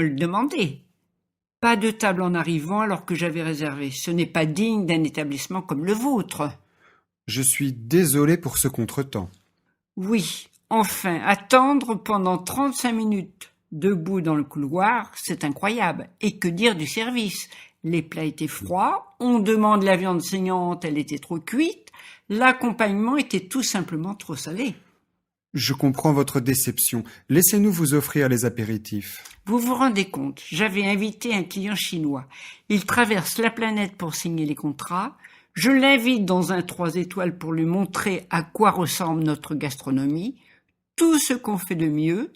me le demander. Pas de table en arrivant alors que j'avais réservé. Ce n'est pas digne d'un établissement comme le vôtre. Je suis désolé pour ce contretemps. Oui, enfin, attendre pendant 35 minutes debout dans le couloir, c'est incroyable. Et que dire du service? Les plats étaient froids, on demande la viande saignante, elle était trop cuite, l'accompagnement était tout simplement trop salé. Je comprends votre déception. Laissez-nous vous offrir les apéritifs. Vous vous rendez compte, j'avais invité un client chinois. Il traverse la planète pour signer les contrats. Je l'invite dans un 3 étoiles pour lui montrer à quoi ressemble notre gastronomie, tout ce qu'on fait de mieux,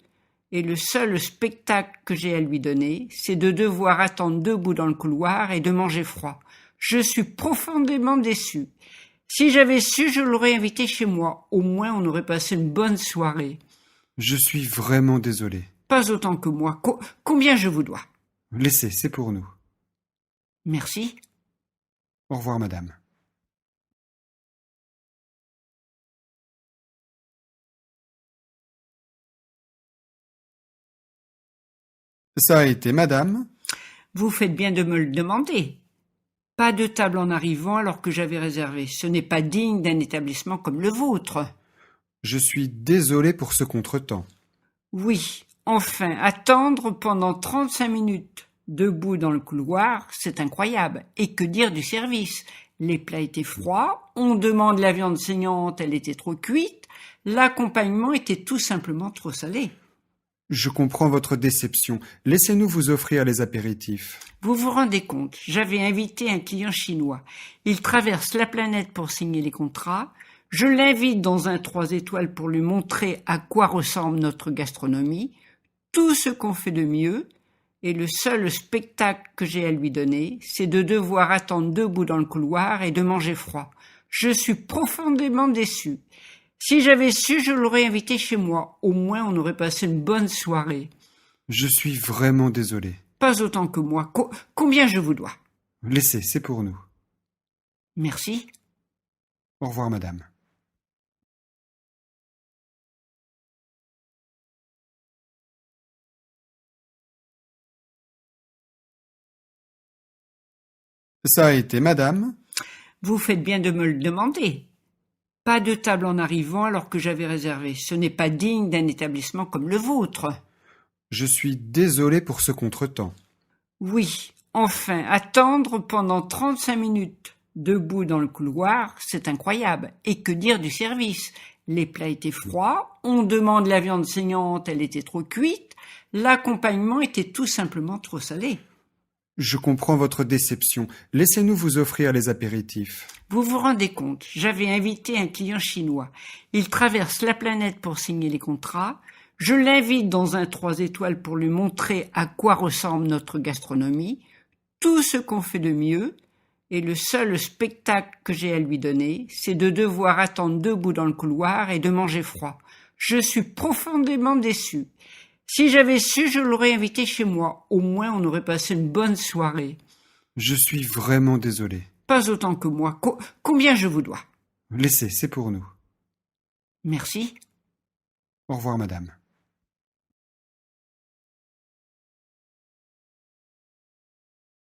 et le seul spectacle que j'ai à lui donner, c'est de devoir attendre debout dans le couloir et de manger froid. Je suis profondément déçu. Si j'avais su, je l'aurais invité chez moi. Au moins, on aurait passé une bonne soirée. Je suis vraiment désolé. Pas autant que moi. Combien je vous dois? Laissez, c'est pour nous. Merci. Au revoir, madame. Ça a été, madame? Vous faites bien de me le demander. Pas de table en arrivant alors que j'avais réservé. Ce n'est pas digne d'un établissement comme le vôtre. Je suis désolé pour ce contretemps. Oui, enfin, attendre pendant 35 minutes debout dans le couloir, c'est incroyable. Et que dire du service? Les plats étaient froids, on demande la viande saignante, elle était trop cuite, l'accompagnement était tout simplement trop salé. Je comprends votre déception. Laissez-nous vous offrir les apéritifs. Vous vous rendez compte, j'avais invité un client chinois. Il traverse la planète pour signer les contrats. Je l'invite dans un 3 étoiles pour lui montrer à quoi ressemble notre gastronomie, tout ce qu'on fait de mieux, et le seul spectacle que j'ai à lui donner, c'est de devoir attendre debout dans le couloir et de manger froid. Je suis profondément déçu. Si j'avais su, je l'aurais invité chez moi. Au moins, on aurait passé une bonne soirée. Je suis vraiment désolé. Pas autant que moi. Combien je vous dois? Laissez, c'est pour nous. Merci. Au revoir, madame. Ça a été, madame? Vous faites bien de me le demander. Pas de table en arrivant alors que j'avais réservé. Ce n'est pas digne d'un établissement comme le vôtre. Je suis désolé pour ce contretemps. Oui, enfin, attendre pendant 35 minutes debout dans le couloir, c'est incroyable. Et que dire du service? Les plats étaient froids, on demande la viande saignante, elle était trop cuite, l'accompagnement était tout simplement trop salé. Je comprends votre déception. Laissez-nous vous offrir les apéritifs. Vous vous rendez compte, j'avais invité un client chinois. Il traverse la planète pour signer les contrats. Je l'invite dans un 3 étoiles pour lui montrer à quoi ressemble notre gastronomie, tout ce qu'on fait de mieux, et le seul spectacle que j'ai à lui donner, c'est de devoir attendre debout dans le couloir et de manger froid. Je suis profondément déçu. Si j'avais su, je l'aurais invité chez moi. Au moins, on aurait passé une bonne soirée. Je suis vraiment désolé. Pas autant que moi. Combien je vous dois? Laissez, c'est pour nous. Merci. Au revoir, madame.